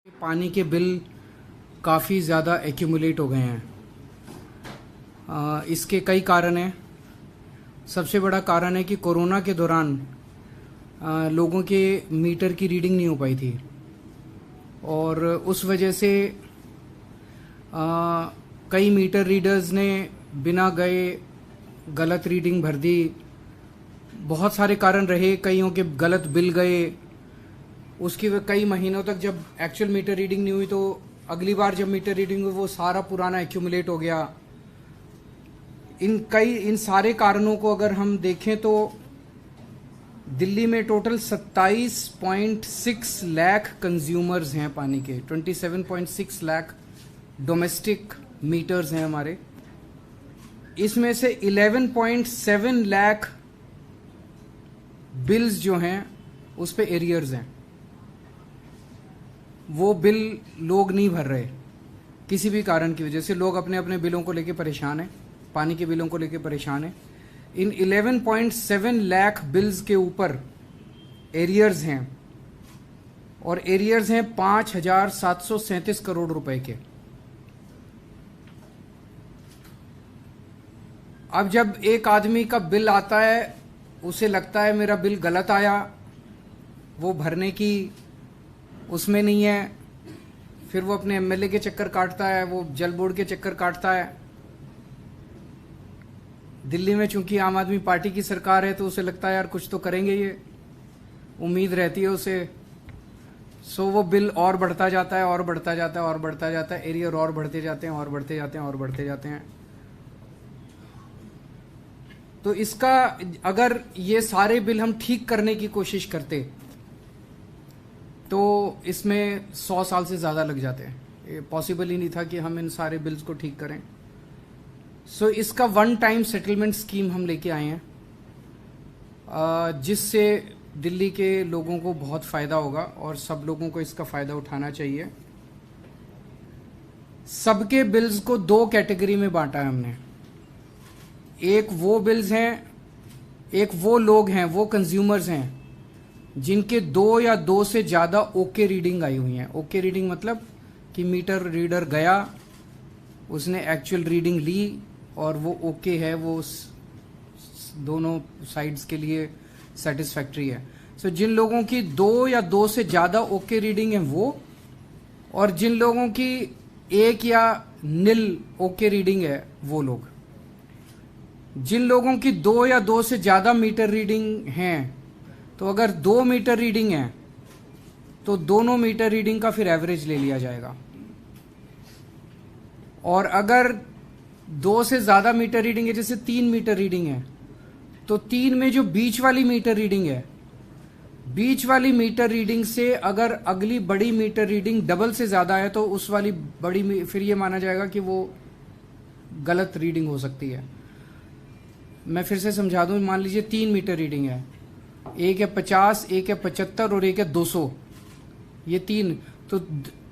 पानी के बिल काफ़ी ज़्यादा एक्यूमुलेट हो गए हैं। इसके कई कारण हैं। सबसे बड़ा कारण है कि कोरोना के दौरान लोगों के मीटर की रीडिंग नहीं हो पाई थी और उस वजह से कई मीटर रीडर्स ने बिना गए गलत रीडिंग भर दी। बहुत सारे कारण रहे, कईयों के गलत बिल गए। उसकी कई महीनों तक जब एक्चुअल मीटर रीडिंग नहीं हुई तो अगली बार जब मीटर रीडिंग हुई वो सारा पुराना एक्यूमुलेट हो गया। इन सारे कारणों को अगर हम देखें तो दिल्ली में टोटल 27.6 लाख कंज्यूमर्स हैं पानी के। 27.6 लाख डोमेस्टिक मीटर्स हैं हमारे। इसमें से 11.7 लाख बिल्स जो हैं उस पे एरियर्स हैं। वो बिल लोग नहीं भर रहे किसी भी कारण की वजह से। लोग अपने अपने बिलों को लेके परेशान हैं, पानी के बिलों को लेके परेशान हैं। इन 11.7 लाख बिल्स के ऊपर एरियर्स हैं और एरियर्स हैं 5,737 करोड़ रुपए के। अब जब एक आदमी का बिल आता है, उसे लगता है मेरा बिल गलत आया, वो भरने की उसमें नहीं है, फिर वो अपने एमएलए के चक्कर काटता है, वो जल बोर्ड के चक्कर काटता है। दिल्ली में चूंकि आम आदमी पार्टी की सरकार है तो उसे लगता है यार कुछ तो करेंगे, ये उम्मीद रहती है उसे। सो वो बिल और बढ़ता जाता है और बढ़ता जाता है और बढ़ता जाता है, एरियर और बढ़ते जाते हैं और बढ़ते जाते हैं और बढ़ते जाते हैं। तो इसका अगर ये सारे बिल हम ठीक करने की कोशिश करते तो इसमें 100 साल से ज़्यादा लग जाते हैं। ये पॉसिबल ही नहीं था कि हम इन सारे बिल्स को ठीक करें। सो इसका वन टाइम सेटलमेंट स्कीम हम लेके आए हैं, जिससे दिल्ली के लोगों को बहुत फ़ायदा होगा और सब लोगों को इसका फ़ायदा उठाना चाहिए। सबके बिल्स को 2 कैटेगरी में बांटा है हमने। एक वो बिल्स हैं, एक वो लोग हैं, वो कंज्यूमर्स हैं जिनके 2 या 2 से ज़्यादा ओके रीडिंग आई हुई हैं। ओके रीडिंग मतलब कि मीटर रीडर गया, उसने एक्चुअल रीडिंग ली और वो ओके है, वो दोनों साइड्स के लिए सेटिस्फैक्ट्री है। सो जिन लोगों की 2 या 2 से ज़्यादा ओके रीडिंग है वो, और जिन लोगों की 1 या नील ओके रीडिंग है वो लोग। जिन लोगों की 2 या 2 से ज़्यादा मीटर रीडिंग हैं, तो अगर 2 मीटर रीडिंग है तो दोनों मीटर रीडिंग का फिर एवरेज ले लिया जाएगा। और अगर 2 से ज़्यादा मीटर रीडिंग है, जैसे 3 मीटर रीडिंग है, तो 3 में जो बीच वाली मीटर रीडिंग है, बीच वाली मीटर रीडिंग से अगर अगली बड़ी मीटर रीडिंग डबल से ज़्यादा है तो उस वाली बड़ी फिर ये माना जाएगा कि वो गलत रीडिंग हो सकती है। मैं फिर से समझा दूं, मान लीजिए 3 मीटर रीडिंग है, एक है 50, एक है 75 और एक है 200। ये 3 तो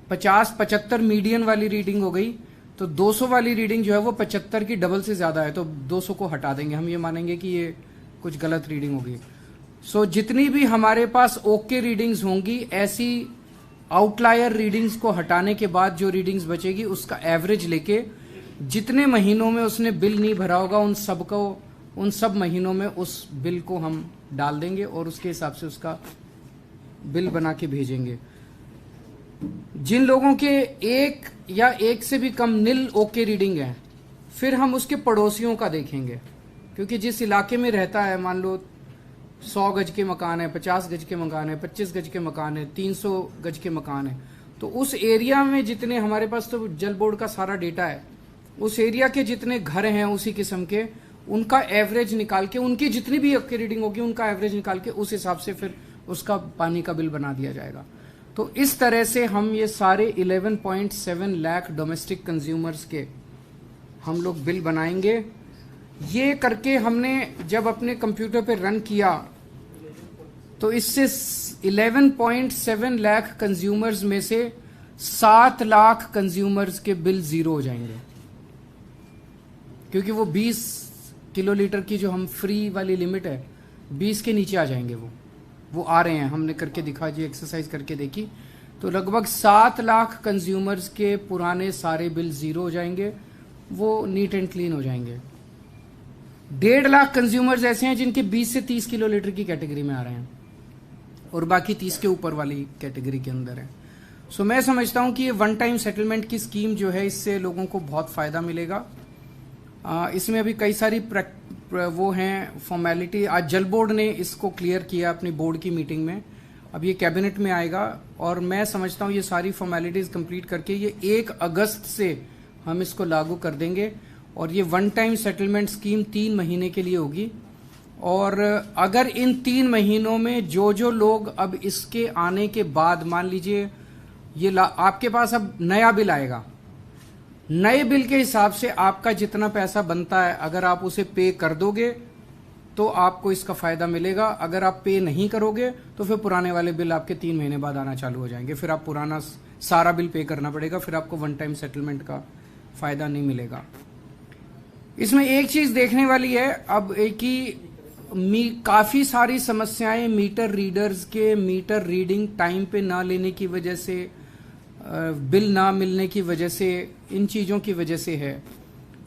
50-75 मीडियन वाली रीडिंग हो गई, तो 200 वाली रीडिंग जो है वो 75 की डबल से ज़्यादा है, तो 200 को हटा देंगे। हम ये मानेंगे कि ये कुछ गलत रीडिंग होगी। सो जितनी भी हमारे पास ओके रीडिंग्स होंगी, ऐसी आउटलायर रीडिंग्स को हटाने के बाद जो रीडिंग्स बचेगी उसका एवरेज लेके जितने महीनों में उसने बिल नहीं भरा होगा उन सब महीनों में उस बिल को हम डाल देंगे और उसके हिसाब से उसका बिल बना के भेजेंगे। जिन लोगों के 1 या 1 से भी कम नील ओके रीडिंग है, फिर हम उसके पड़ोसियों का देखेंगे, क्योंकि जिस इलाके में रहता है, मान लो 100 गज के मकान है, 50 गज के मकान है, 25 गज के मकान है, 300 गज के मकान है, तो उस एरिया में जितने, हमारे पास तो जल बोर्ड का सारा डेटा है, उस एरिया के जितने घर हैं उसी किस्म के, उनका एवरेज निकाल के, उनकी जितनी भी ओके रीडिंग होगी उनका एवरेज निकाल के उस हिसाब से फिर उसका पानी का बिल बना दिया जाएगा। तो इस तरह से हम ये सारे 11.7 लाख डोमेस्टिक कंज्यूमर्स के हम लोग बिल बनाएंगे। ये करके हमने जब अपने कंप्यूटर पे रन किया तो इससे 11.7 लाख कंज्यूमर्स में से 7 लाख कंज्यूमर्स के बिल जीरो हो जाएंगे, क्योंकि वो 20 किलोलीटर की जो हम फ्री वाली लिमिट है 20 के नीचे आ जाएंगे। वो आ रहे हैं, हमने करके दिखा जी, एक्सरसाइज करके देखी, तो लगभग 7 लाख कंज्यूमर्स के पुराने सारे बिल जीरो हो जाएंगे, वो नीट एंड क्लीन हो जाएंगे। 1.5 लाख कंज्यूमर्स ऐसे हैं जिनके 20 से 30 किलो लीटर की कैटेगरी में आ रहे हैं और बाकी 30 के ऊपर वाली कैटेगरी के अंदर है। सो मैं समझता हूं कि ये वन टाइम सेटलमेंट की स्कीम जो है, इससे लोगों को बहुत फायदा मिलेगा। इसमें अभी कई सारी वो हैं फॉर्मेलिटी। आज जल बोर्ड ने इसको क्लियर किया अपनी बोर्ड की मीटिंग में। अब ये कैबिनेट में आएगा और मैं समझता हूं ये सारी फॉर्मेलिटीज कंप्लीट करके ये 1 अगस्त से हम इसको लागू कर देंगे और ये वन टाइम सेटलमेंट स्कीम 3 महीने के लिए होगी। और अगर इन 3 महीनों में जो जो लोग अब इसके आने के बाद, मान लीजिए ये आपके पास अब नया बिल आएगा, नए बिल के हिसाब से आपका जितना पैसा बनता है अगर आप उसे पे कर दोगे तो आपको इसका फायदा मिलेगा। अगर आप पे नहीं करोगे तो फिर पुराने वाले बिल आपके 3 महीने बाद आना चालू हो जाएंगे, फिर आप पुराना सारा बिल पे करना पड़ेगा, फिर आपको वन टाइम सेटलमेंट का फायदा नहीं मिलेगा। इसमें एक चीज देखने वाली है अब कि काफी सारी समस्याएं मीटर रीडर्स के मीटर रीडिंग टाइम पे ना लेने की वजह से, बिल ना मिलने की वजह से, इन चीजों की वजह से है।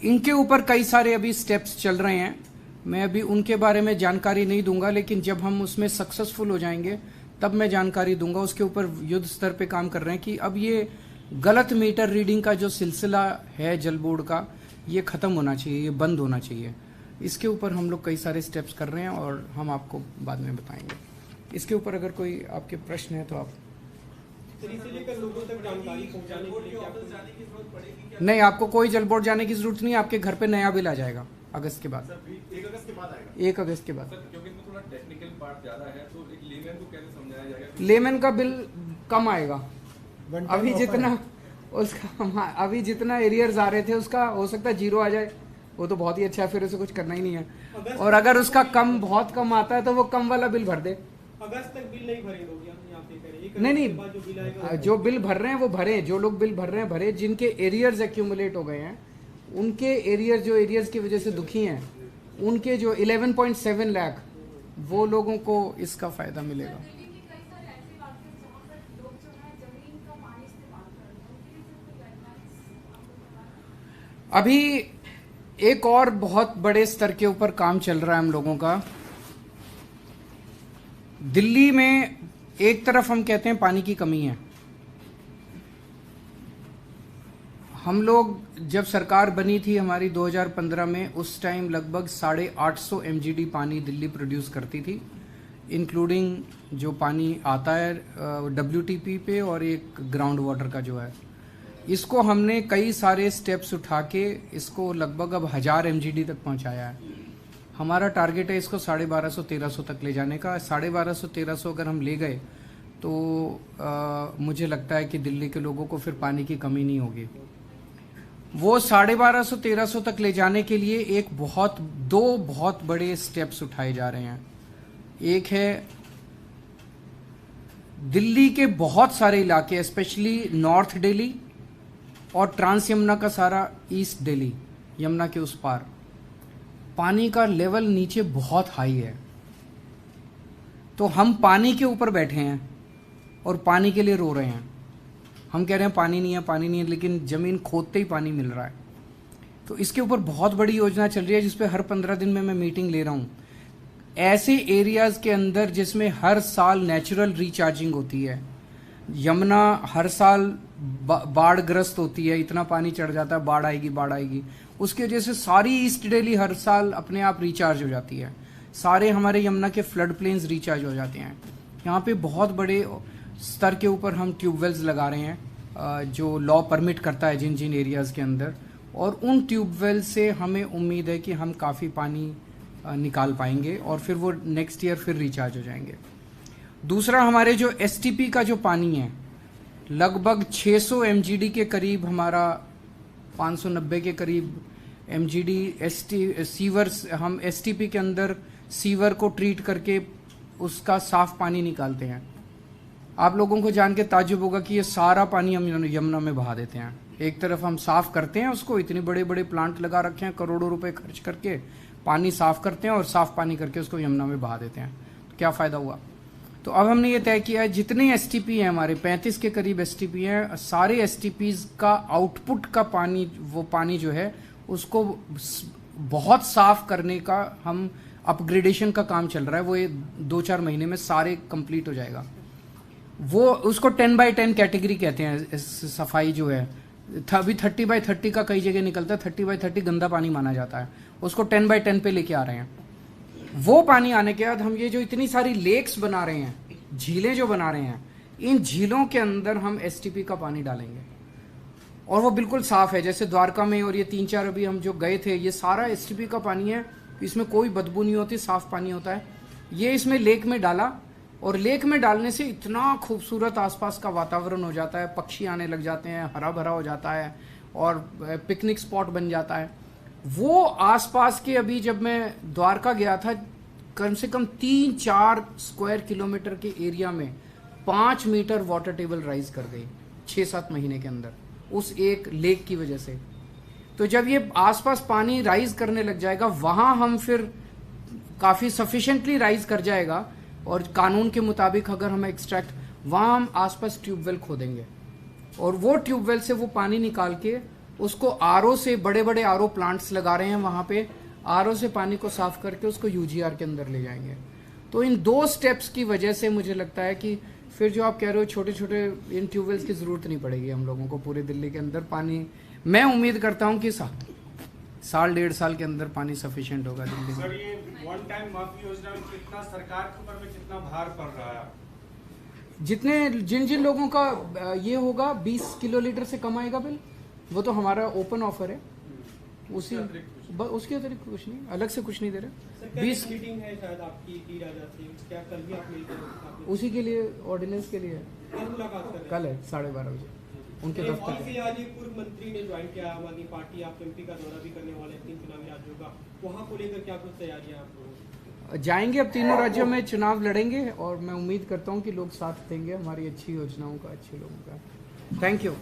इनके ऊपर कई सारे अभी स्टेप्स चल रहे हैं, मैं अभी उनके बारे में जानकारी नहीं दूंगा, लेकिन जब हम उसमें सक्सेसफुल हो जाएंगे तब मैं जानकारी दूंगा। उसके ऊपर युद्ध स्तर पे काम कर रहे हैं कि अब ये गलत मीटर रीडिंग का जो सिलसिला है जल बोर्ड का, ये खत्म होना चाहिए, ये बंद होना चाहिए। इसके ऊपर हम लोग कई सारे स्टेप्स कर रहे हैं और हम आपको बाद में बताएंगे। इसके ऊपर अगर कोई आपके प्रश्न है तो आप। लोगों तक जानकारी पहुंचाने के लिए की जरूरत पड़ेगी क्या? नहीं, आपको कोई जल बोर्ड जाने की जरूरत नहीं, आपके घर पे नया बिल आ जाएगा अगस्त के बाद। 1 अगस्त के बाद आएगा? 1 अगस्त के बाद। क्योंकि इसमें थोड़ा टेक्निकल पार्ट ज्यादा है, तो एक लेमैन को कैसे समझाया जाएगा? लेमैन का बिल कम आएगा। अभी जितना उसका अभी जितना एरियर्स आ रहे थे उसका हो सकता है 0 आ जाए, वो तो बहुत ही अच्छा है, फिर उसे कुछ करना ही नहीं है। और अगर उसका कम बहुत कम आता है तो वो कम वाला बिल भर दे। अगस्त तक बिल नहीं भरेंगे यहाँ पे करें? नहीं, जो बिल भर रहे हैं वो भरे, जो लोग बिल भर रहे हैं भरे, जिनके एरियर्स एक्यूमुलेट हो गए हैं उनके एरियर्स, जो एरियर्स की वजह से दुखी हैं, उनके जो 11.7 लाख वो लोगों को इसका फायदा मिलेगा। अभी एक और बहुत बड़े स्तर के ऊपर काम चल रहा है हम लोगों का। दिल्ली में एक तरफ हम कहते हैं पानी की कमी है। हम लोग जब सरकार बनी थी हमारी 2015 में, उस टाइम लगभग 850 MGD पानी दिल्ली प्रोड्यूस करती थी, इंक्लूडिंग जो पानी आता है WTP पे और एक ग्राउंड वाटर का जो है। इसको हमने कई सारे स्टेप्स उठा के इसको लगभग अब 1000 MGD तक पहुंचाया है। हमारा टारगेट है इसको 1250-1300 तक ले जाने का। 1250-1300 अगर हम ले गए तो मुझे लगता है कि दिल्ली के लोगों को फिर पानी की कमी नहीं होगी। वो 1250-1300 तक ले जाने के लिए दो बहुत बड़े स्टेप्स उठाए जा रहे हैं। एक है दिल्ली के बहुत सारे इलाके, स्पेशली नॉर्थ दिल्ली और ट्रांस यमुना का सारा ईस्ट दिल्ली, यमुना के उस पार, पानी का लेवल नीचे बहुत हाई है। तो हम पानी के ऊपर बैठे हैं और पानी के लिए रो रहे हैं। हम कह रहे हैं पानी नहीं है, पानी नहीं है, लेकिन जमीन खोदते ही पानी मिल रहा है। तो इसके ऊपर बहुत बड़ी योजना चल रही है जिसपे हर 15 दिन में मैं मीटिंग ले रहा हूं। ऐसे एरियाज के अंदर जिसमें हर साल नेचुरल रिचार्जिंग होती है। यमुना हर साल बाढ़ ग्रस्त होती है, इतना पानी चढ़ जाता है, बाढ़ आएगी। उसकी वजह से सारी ईस्ट दिल्ली हर साल अपने आप रिचार्ज हो जाती है। सारे हमारे यमुना के फ्लड प्लेन्स रिचार्ज हो जाते हैं। यहाँ पे बहुत बड़े स्तर के ऊपर हम ट्यूबवेल्स लगा रहे हैं जो लॉ परमिट करता है जिन जिन एरियाज के अंदर, और उन ट्यूबवेल से हमें उम्मीद है कि हम काफ़ी पानी निकाल पाएंगे और फिर वो नेक्स्ट ईयर फिर रिचार्ज हो जाएंगे। दूसरा, हमारे जो STP का जो पानी है लगभग 600 MGD के करीब, हमारा 590 के करीब MGD सीवर, हम STP के अंदर सीवर को ट्रीट करके उसका साफ पानी निकालते हैं। आप लोगों को जान के ताज्जुब होगा कि ये सारा पानी हम यमुना में बहा देते हैं। एक तरफ हम साफ करते हैं उसको, इतने बड़े बड़े प्लांट लगा रखे हैं, करोड़ों रुपए खर्च करके पानी साफ करते हैं और साफ पानी करके उसको यमुना में बहा देते हैं। तो क्या फायदा हुआ? तो अब हमने ये तय किया है जितने एसटीपी हैं हमारे 35 के करीब एसटीपी हैं, सारे एसटीपीज का आउटपुट का पानी, वो पानी जो है उसको बहुत साफ करने का हम अपग्रेडेशन का काम चल रहा है। वो ये 2-4 महीने में सारे कंप्लीट हो जाएगा। वो उसको 10x10 कैटेगरी कहते हैं। सफाई जो है अभी 30x30 का कई जगह निकलता है, 30x30 गंदा पानी माना जाता है, उसको 10x10 पे लेके आ रहे हैं। वो पानी आने के बाद हम ये जो इतनी सारी लेक्स बना रहे हैं, झीलें जो बना रहे हैं, इन झीलों के अंदर हम एसटीपी का पानी डालेंगे और वो बिल्कुल साफ है। जैसे द्वारका में और ये 3-4 अभी हम जो गए थे, ये सारा एसटीपी का पानी है, इसमें कोई बदबू नहीं होती, साफ पानी होता है। ये इसमें लेक में डाला और लेक में डालने से इतना खूबसूरत आसपास का वातावरण हो जाता है, पक्षी आने लग जाते हैं, हरा भरा हो जाता है और पिकनिक स्पॉट बन जाता है। वो आसपास के, अभी जब मैं द्वारका गया था, कम से कम 3-4 स्क्वायर किलोमीटर के एरिया में 5 मीटर वाटर टेबल राइज कर गई 6-7 महीने के अंदर, उस एक लेक की वजह से। तो जब ये आसपास पानी राइज करने लग जाएगा, वहां हम फिर काफी सफिशिएंटली राइज कर जाएगा और कानून के मुताबिक अगर हम एक्सट्रैक्ट, वहां हम आसपास ट्यूबवेल खोदेंगे और वो ट्यूबवेल से वो पानी निकाल के उसको आरओ से, बड़े बड़े आरओ प्लांट्स लगा रहे हैं वहां पे, आरओ से पानी को साफ करके उसको यूजीआर के अंदर ले जाएंगे। तो इन 2 स्टेप्स की वजह से मुझे लगता है कि फिर जो आप कह रहे हो छोटे छोटे इन ट्यूबवेल्स की जरूरत नहीं पड़ेगी हम लोगों को पूरे दिल्ली के अंदर पानी। मैं उम्मीद करता हूं कि 1.5 साल के अंदर पानी सफिशिएंट होगा दिल्ली में। सर, ये वन टाइम माफी योजना में कितना सरकार के ऊपर में कितना भार पड़ रहा है? जितने जिन लोगों का ये होगा 20 किलोलीटर से कम आएगा बिल, वो तो हमारा ओपन ऑफर है, उसके अतिरिक्त कुछ नहीं, अलग से कुछ नहीं दे रहे। 20 मीटिंग है शायद आपकी की राजा से, क्या कल भी आप मिलकर उसी के लिए, ऑर्डिनेंस के लिए कल मुलाकात कर रहे हैं? कल है 12:30 बजे उनके दफ्तर आज ही पूर्व मंत्री ने ज्वाइन किया आम आदमी पार्टी, आप एमपी का दौरा भी करने वाले 3 चुनावी राज्यों का, वहां को लेकर क्या कुछ तैयारियां आप लोगों? जाएंगे, अब 3 राज्यों में चुनाव लड़ेंगे और मैं उम्मीद करता हूं कि लोग साथ देंगे हमारी अच्छी योजनाओं का, अच्छे लोगों का। Thank you.